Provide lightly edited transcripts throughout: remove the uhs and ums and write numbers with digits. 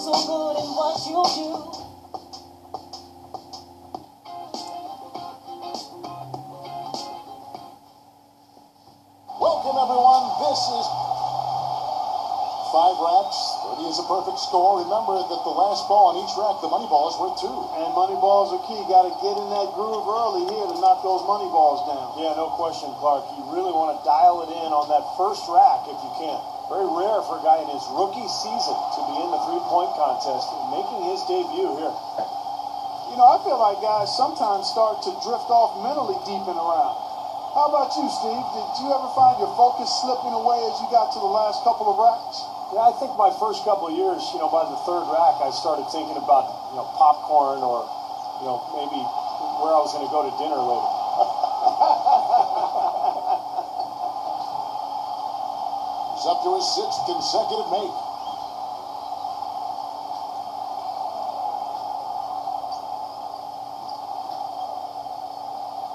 so good in what you do. Welcome, everyone. This is 5 racks. 30 is a perfect score. Remember that the last ball on each rack, the money ball is worth 2. And money balls are key. Got to get in that groove early here to knock those money balls down. Yeah, no question, Clark. You really want to dial it in on that first rack if you can. Very rare for a guy in his rookie season to be in the three-point contest, making his debut here. You know, I feel like guys sometimes start to drift off mentally deep in a round. How about you, Steve? Did you ever find your focus slipping away as you got to the last couple of racks? Yeah, I think my first couple of years, by the third rack, I started thinking about, popcorn or, maybe where I was going to go to dinner later. He's up to his 6th consecutive make.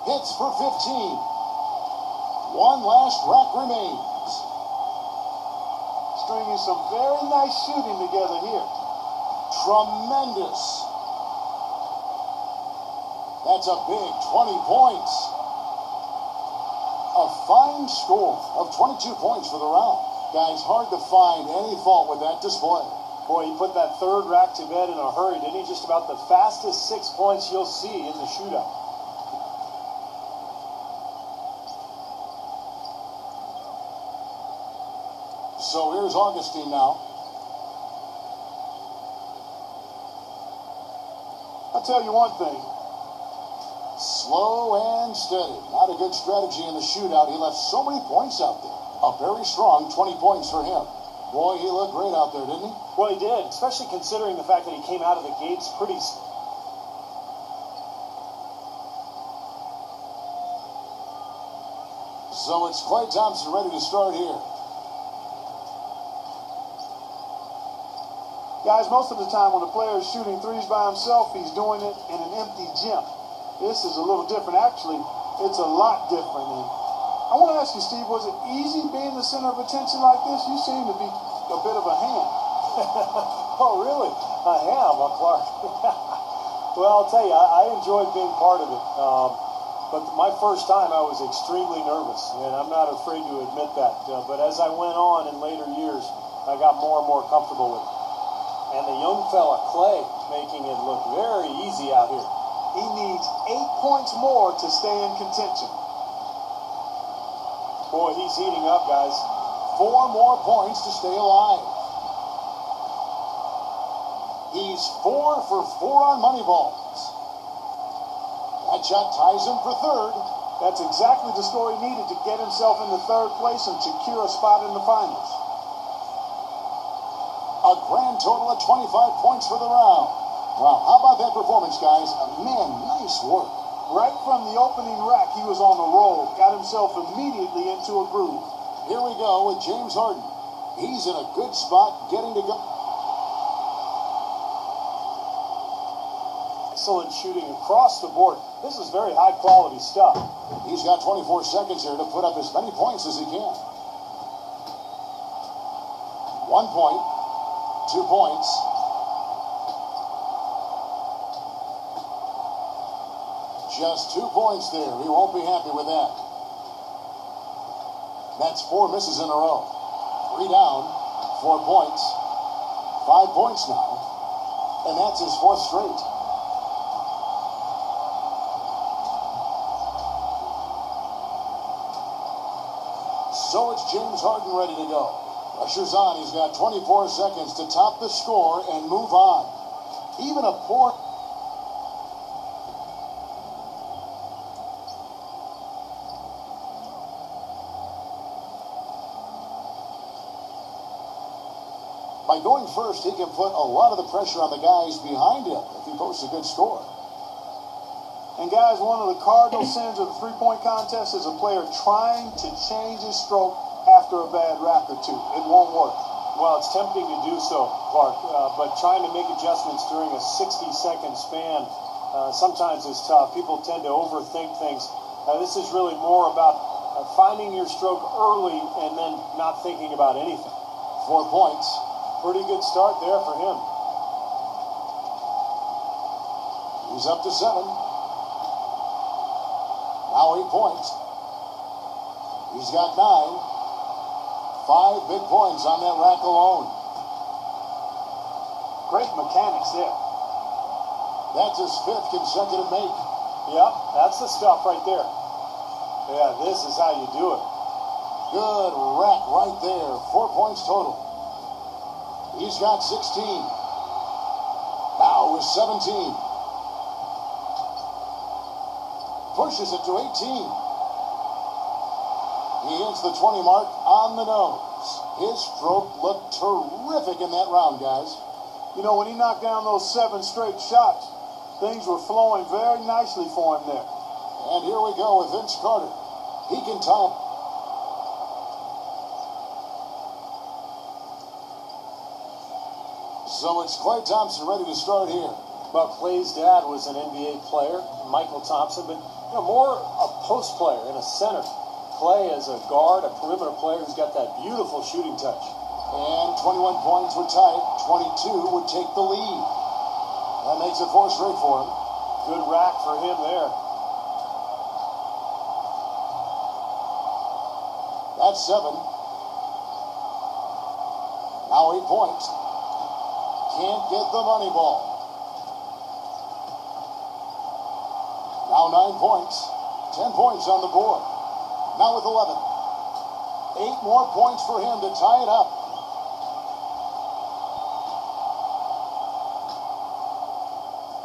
Hits for 15. One last rack remains. Stringing some very nice shooting together here. Tremendous. That's a big 20 points. A fine score of 22 points for the round. Guys, hard to find any fault with that display. Boy, he put that third rack to bed in a hurry, didn't he? Just about the fastest 6 points you'll see in the shootout. So here's Augustine now. I'll tell you one thing. Slow and steady. Not a good strategy in the shootout. He left so many points out there. A very strong 20 points for him. Boy, he looked great out there, didn't he? Well, he did, especially considering the fact that he came out of the gates pretty... So it's Klay Thompson ready to start here. Guys, most of the time when a player is shooting threes by himself, he's doing it in an empty gym. This is a little different. Actually, it's a lot different. And I want to ask you, Steve, was it easy being the center of attention like this? You seem to be a bit of a ham. Oh, really? A ham, Clark? Well, I'll tell you, I enjoyed being part of it. But my first time, I was extremely nervous, and I'm not afraid to admit that. But as I went on in later years, I got more and more comfortable with it. And the young fella, Klay, making it look very easy out here. He needs 8 points more to stay in contention. Boy, he's heating up, guys. 4 more points to stay alive. He's 4 for 4 on money balls. That shot ties him for third. That's exactly the score he needed to get himself in the third place and secure a spot in the finals. A grand total of 25 points for the round. Wow, how about that performance, guys? Man, nice work. Right from the opening rack, he was on the roll. Got himself immediately into a groove. Here we go with James Harden. He's in a good spot getting to go. Excellent shooting across the board. This is very high quality stuff. He's got 24 seconds here to put up as many points as he can. 1 point, 2 points. Just 2 points there. He won't be happy with that. That's 4 misses in a row. 3 down, 4 points. 5 points now. And that's his 4th straight. So it's James Harden ready to go. Pressure's on. He's got 24 seconds to top the score and move on. Even a poor... By going first, he can put a lot of the pressure on the guys behind him if he posts a good score. And guys, one of the cardinal sins of the three-point contest is a player trying to change his stroke after a bad rack or two. It won't work. Well, it's tempting to do so, Clark, but trying to make adjustments during a 60-second span sometimes is tough. People tend to overthink things. This is really more about finding your stroke early and then not thinking about anything. 4 points. Pretty good start there for him. He's up to 7. Now 8 points. He's got 9. 5 big points on that rack alone. Great mechanics there. That's his 5th consecutive make. Yep, that's the stuff right there. Yeah, this is how you do it. Good rack right there. 4 points total. He's got 16. Now with 17. Pushes it to 18. He hits the 20 mark on the nose. His stroke looked terrific in that round, guys. You know, when he knocked down those 7 straight shots, things were flowing very nicely for him there. And here we go with Vince Carter. He can tie. So it's Klay Thompson ready to start here. Well, Klay's dad was an NBA player, Michael Thompson, but more a post player and a center. Klay as a guard, a perimeter player who's got that beautiful shooting touch. And 21 points would tie it. 22 would take the lead. That makes it 4 straight for him. Good rack for him there. That's 7. Now 8 points. Can't get the money ball. Now 9 points. 10 points on the board. Now with 11. 8 more points for him to tie it up.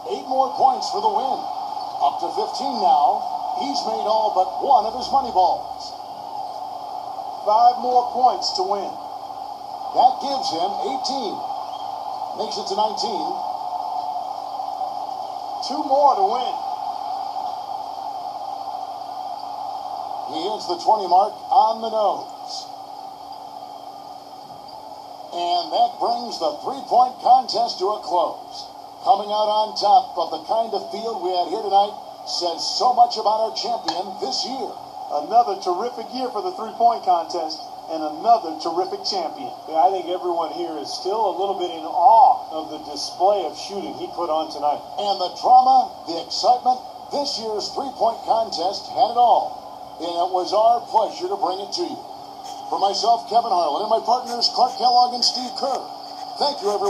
8 more points for the win. Up to 15 now. He's made all but one of his money balls. 5 more points to win. That gives him 18. Makes it to 19. 2 more to win. He hits the 20 mark on the nose. And that brings the 3-point contest to a close. Coming out on top of the kind of field we had here tonight says so much about our champion this year. Another terrific year for the 3-point contest and another terrific champion. Yeah, I think everyone here is still a little bit in awe of the display of shooting he put on tonight. And the drama, the excitement, this year's 3-point contest had it all. And it was our pleasure to bring it to you. For myself, Kevin Harlan, and my partners Clark Kellogg and Steve Kerr, thank you, everyone.